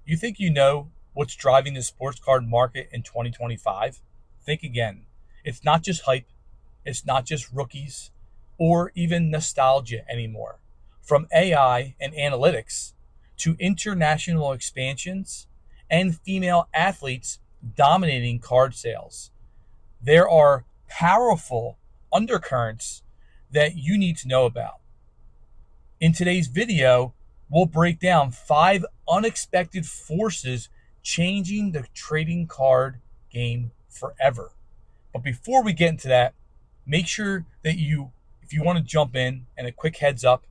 You think you know what's driving the sports card market in 2025? Think again. It's not just hype, it's not just rookies or even nostalgia anymore. From AI and analytics to international expansions and female athletes dominating card sales, there are powerful undercurrents that you need to know about. In today's video, we'll break down 5 unexpected forces changing the trading card game forever. But before we get into that, make sure that if you want to jump in, and a quick heads up,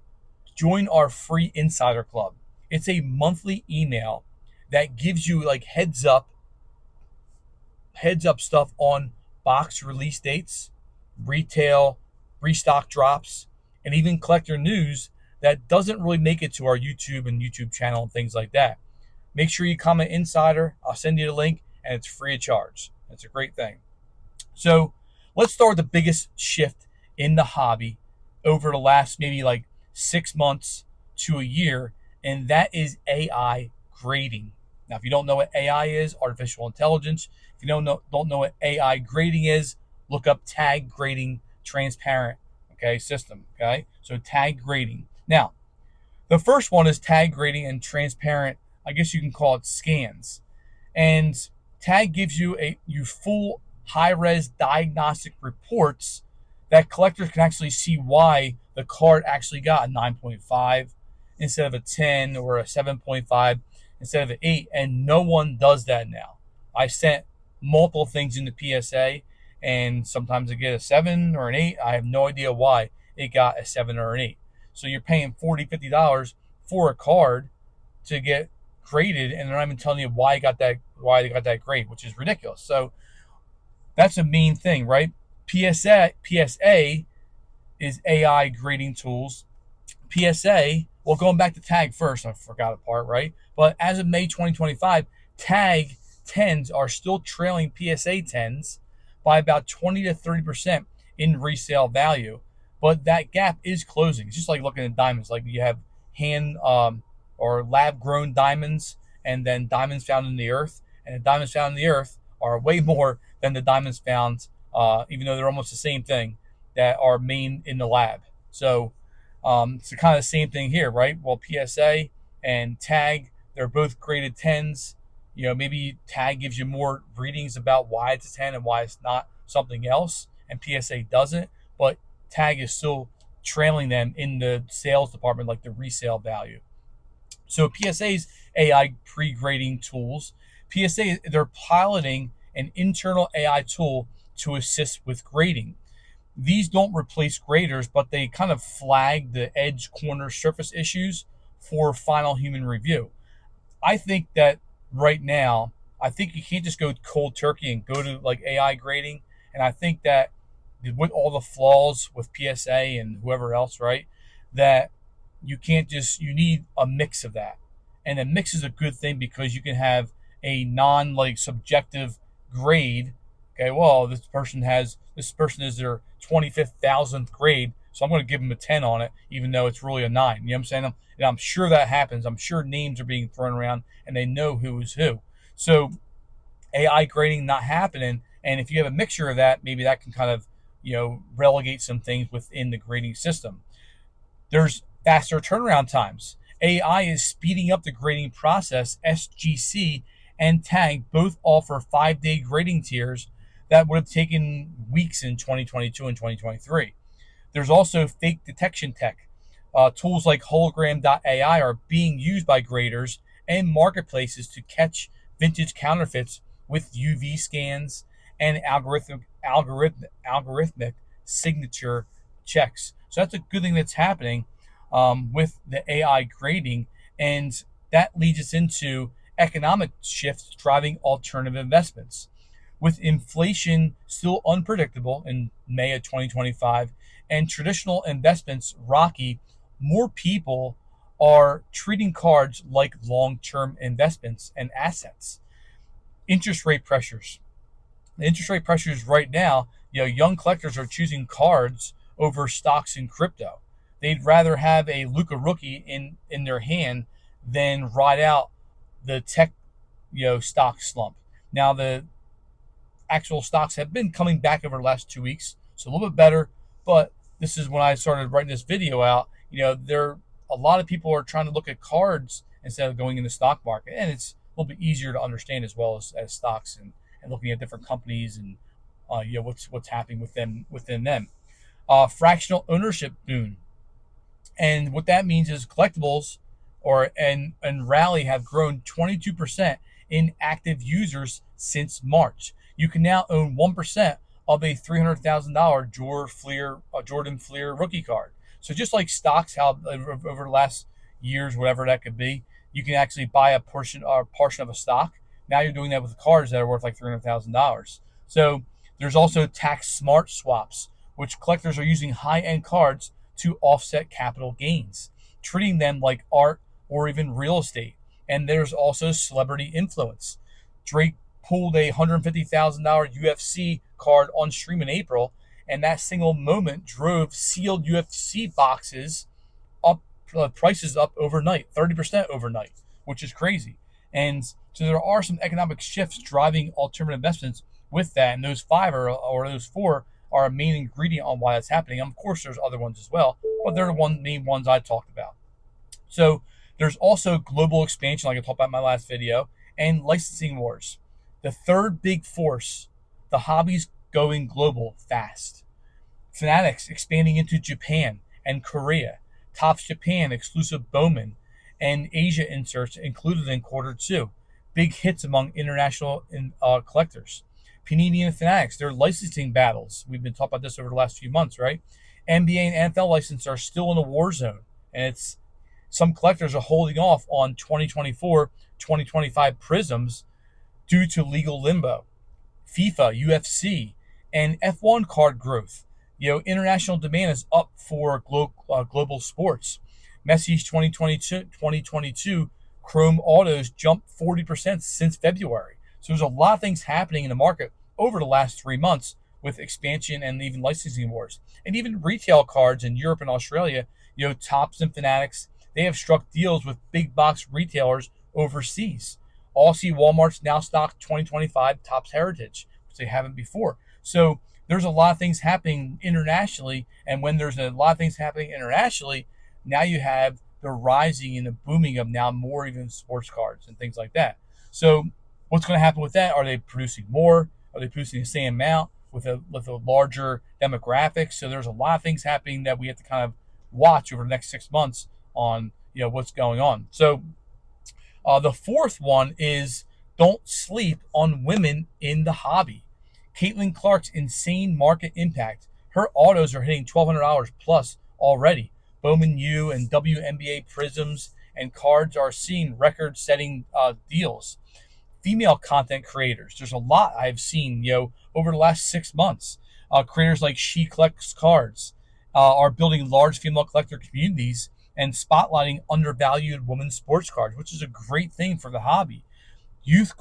join our free insider club. It's a monthly email that gives you like heads up stuff on box release dates, retail, restock drops, and even collector news that doesn't really make it to our YouTube and YouTube channel and things like that. Make sure you comment insider. I'll send you the link, and it's free of charge. That's a great thing. So let's start with the biggest shift in the hobby over the last maybe like 6 months to a year, and that is AI grading. Now, if you don't know what AI is, artificial intelligence, if you don't know what AI grading is, look up tag grading transparent, system, So tag grading. Now, the first one is tag grading and transparent, I guess you can call it scans. And tag gives you full high-res diagnostic reports that collectors can actually see why the card actually got a 9.5 instead of a 10 or a 7.5 instead of an 8, and no one does that now. I sent multiple things into PSA, and sometimes I get a 7 or an 8. I have no idea why it got a 7 or an 8. So you're paying $40, $50 for a card to get graded, and they're not even telling you why they got that grade, which is ridiculous. So that's a main thing, right? PSA is AI grading tools. PSA, well, going back to tag first, I forgot a part, right? But as of May 2025, tag 10s are still trailing PSA 10s by about 20 to 30% in resale value. But that gap is closing. It's just like looking at diamonds. Like you have hand or lab grown diamonds, and then diamonds found in the earth. And the diamonds found in the earth are way more than the diamonds found, even though they're almost the same thing, that are made in the lab. So it's kind of the same thing here, right? Well, PSA and tag, they're both graded 10s. Maybe tag gives you more readings about why it's a 10 and why it's not something else, and PSA doesn't. But tag is still trailing them in the sales department, like the resale value. So PSA's AI pre-grading tools, they're piloting an internal AI tool to assist with grading. These don't replace graders, but they kind of flag the edge, corner, surface issues for final human review. I think that right now, I think you can't just go cold turkey and go to like AI grading. And I think that with all the flaws with PSA and whoever else, right, that you need a mix of that. And a mix is a good thing because you can have a non subjective grade. Okay, well, this person is their 25th, 1000th grade, so I'm going to give them a 10 on it, even though it's really a 9. You know what I'm saying? And I'm sure that happens. I'm sure names are being thrown around, and they know who is who. So AI grading not happening, and if you have a mixture of that, maybe that can kind of relegate some things within the grading system. There's faster turnaround times. AI is speeding up the grading process. SGC and tag both offer 5-day grading tiers that would have taken weeks in 2022 and 2023. There's also fake detection tech. Tools like hologram.ai are being used by graders and marketplaces to catch vintage counterfeits with UV scans and algorithmic signature checks. So that's a good thing that's happening with the AI grading, and that leads us into economic shifts driving alternative investments. With inflation still unpredictable in May of 2025 and traditional investments rocky, more people are treating cards like long-term investments and assets. Interest rate pressures. The interest rate pressures right now, young collectors are choosing cards over stocks in crypto. They'd rather have a Luka rookie in their hand than ride out the tech, stock slump. Now the actual stocks have been coming back over the last 2 weeks, so a little bit better. But this is when I started writing this video out. There a lot of people are trying to look at cards instead of going in the stock market, and it's a little bit easier to understand as well as stocks and looking at different companies and what's happening within them. Fractional ownership boom. And what that means is collectibles and Rally have grown 22% in active users since March. You can now own 1% of a $300,000 Jordan Fleer rookie card. So just like stocks, how over the last years, whatever that could be, you can actually buy a portion of a stock. Now you're doing that with cards that are worth like $300,000. So there's also tax smart swaps, which collectors are using high-end cards to offset capital gains, treating them like art or even real estate. And there's also celebrity influence. Drake pulled a $150,000 UFC card on stream in April, and that single moment drove sealed UFC boxes up, prices up overnight, 30% overnight, which is crazy. And so there are some economic shifts driving alternative investments with that, and those those four are a main ingredient on why that's happening. And of course, there's other ones as well, but they're the main ones I talked about. So there's also global expansion, like I talked about in my last video, and licensing wars. The third big force, the hobby's going global fast. Fanatics expanding into Japan and Korea. Topps Japan exclusive Bowman and Asia inserts included in quarter 2. Big hits among international collectors. Panini and Fanatics, their licensing battles. We've been talking about this over the last few months, right? NBA and NFL licenses are still in a war zone, and some collectors are holding off on 2024, 2025 prisms due to legal limbo. FIFA, UFC, and F1 card growth. International demand is up for global sports. Messi's 2022 Chrome Autos jumped 40% since February. So there's a lot of things happening in the market over the last 3 months with expansion and even licensing wars. And even retail cards in Europe and Australia, Topps and Fanatics, they have struck deals with big box retailers overseas. Aussie Walmart's now stock 2025 Topps Heritage, which they haven't before. So there's a lot of things happening internationally, and when there's a lot of things happening internationally, now you have the rising and the booming of now more even sports cards and things like that. So what's going to happen with that? Are they producing more? Are they producing the same amount with a larger demographic? So there's a lot of things happening that we have to kind of watch over the next 6 months on what's going on. So the fourth one is don't sleep on women in the hobby. Caitlin Clark's insane market impact. Her autos are hitting $1,200 plus already. Bowman U and WNBA prisms and cards are seeing record-setting deals. Female content creators. There's a lot I've seen, over the last 6 months. Creators like She Collects Cards are building large female collector communities and spotlighting undervalued women's sports cards, which is a great thing for the hobby. Youth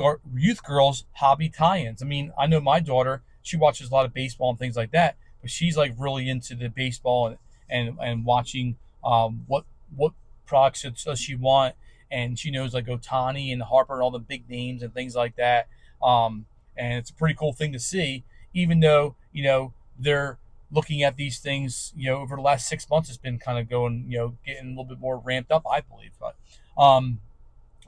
girls hobby tie-ins. I mean, I know my daughter, she watches a lot of baseball and things like that, but she's like really into the baseball and watching what products does she want, and she knows like Otani and Harper and all the big names and things like that. And it's a pretty cool thing to see, even though they're looking at these things. Over the last 6 months, it's been kind of going, getting a little bit more ramped up, I believe. But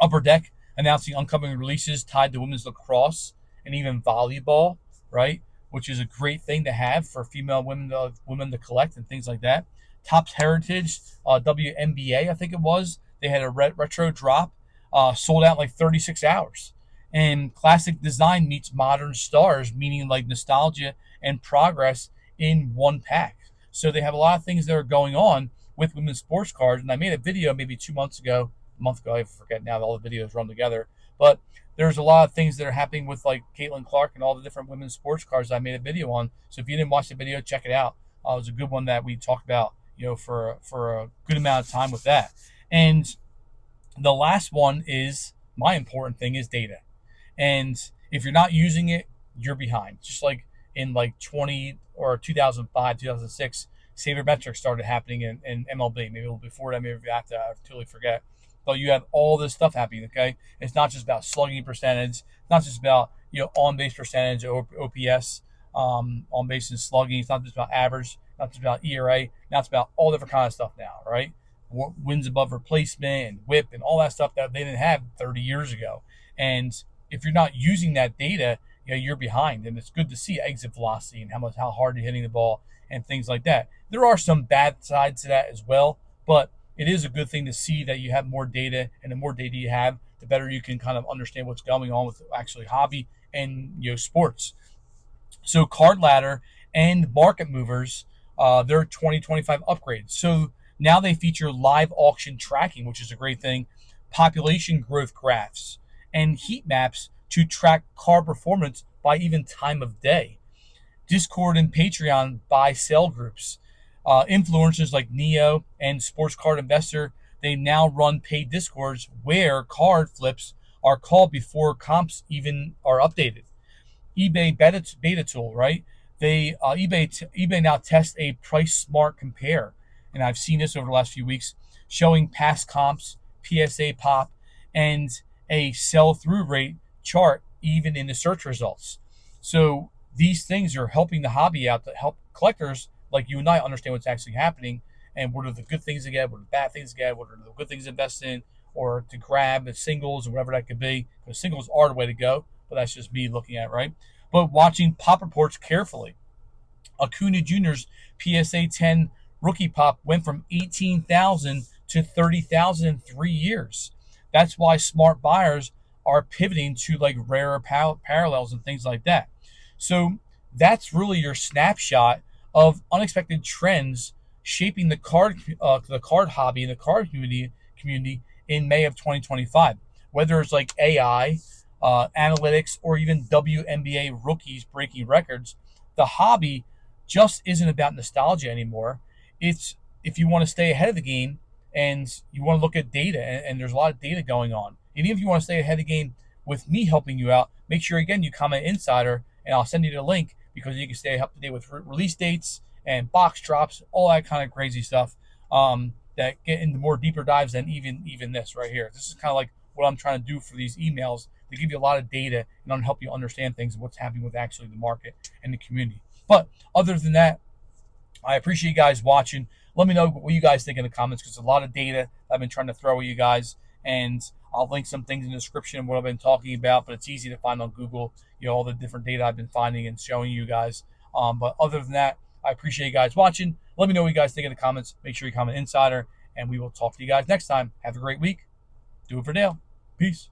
Upper Deck announcing upcoming releases tied to women's lacrosse and even volleyball, right? Which is a great thing to have for female women to collect and things like that. Topps Heritage, WNBA, I think it was. They had a retro drop, sold out in like 36 hours. And classic design meets modern stars, meaning like nostalgia and progress in one pack. So they have a lot of things that are going on with women's sports cards. And I made a video maybe 2 months ago, a month ago, I forget now, all the videos run together. But there's a lot of things that are happening with like Caitlin Clark and all the different women's sports cards that I made a video on. So if you didn't watch the video, check it out. It was a good one that we talked about, for a good amount of time with that. And the last one is, my important thing is data. And if you're not using it, you're behind. Just like in like 2005, 2006, sabermetrics started happening in MLB. Maybe a little before that, maybe after, I totally forget. but you have all this stuff happening. Okay, it's not just about slugging percentage. It's not just about on base percentage, OPS, on base and slugging. It's not just about average. Not just about ERA. Now it's about all different kind of stuff now, right? Wins above replacement and WHIP and all that stuff that they didn't have 30 years ago. And if you're not using that data, you're behind. And it's good to see exit velocity and how hard you're hitting the ball and things like that. There are some bad sides to that as well, but it is a good thing to see that you have more data, and the more data you have, the better you can kind of understand what's going on with actually hobby and sports. So Card Ladder and Market Movers, they're 2025 upgrades. So now they feature live auction tracking, which is a great thing, population growth graphs, and heat maps to track card performance by even time of day. Discord and Patreon buy sell groups. Influencers like Neo and Sports Card Investor, they now run paid discords where card flips are called before comps even are updated. eBay beta tool, right? eBay now tests a price smart compare, and I've seen this over the last few weeks, showing past comps, PSA pop, and a sell through rate chart even in the search results. So these things are helping the hobby out to help collectors like you and I understand what's actually happening and what are the good things to get, what are the bad things to get, what are the good things to invest in, or to grab the singles or whatever that could be. Because singles are the way to go, but that's just me looking at it, right? But watching pop reports carefully. Acuna Jr.'s PSA 10 rookie pop went from 18,000 to 30,000 in 3 years. That's why smart buyers are pivoting to like rarer parallels and things like that. So that's really your snapshot of unexpected trends shaping the card hobby and the card community in May of 2025. Whether it's like AI, analytics, or even WNBA rookies breaking records, the hobby just isn't about nostalgia anymore. It's if you want to stay ahead of the game and you want to look at data, and there's a lot of data going on. And even if you want to stay ahead of the game with me helping you out, make sure again you comment Insider, and I'll send you the link because you can stay up to date with release dates and box drops, all that kind of crazy stuff that get into more deeper dives than even this right here. This is kind of like what I'm trying to do for these emails to give you a lot of data and help you understand things and what's happening with actually the market and the community. But other than that, I appreciate you guys watching. Let me know what you guys think in the comments because there's a lot of data I've been trying to throw at you guys, and I'll link some things in the description of what I've been talking about, but it's easy to find on Google, all the different data I've been finding and showing you guys. But other than that, I appreciate you guys watching. Let me know what you guys think in the comments. Make sure you comment Insider, and we will talk to you guys next time. Have a great week. Do it for Dale. Peace.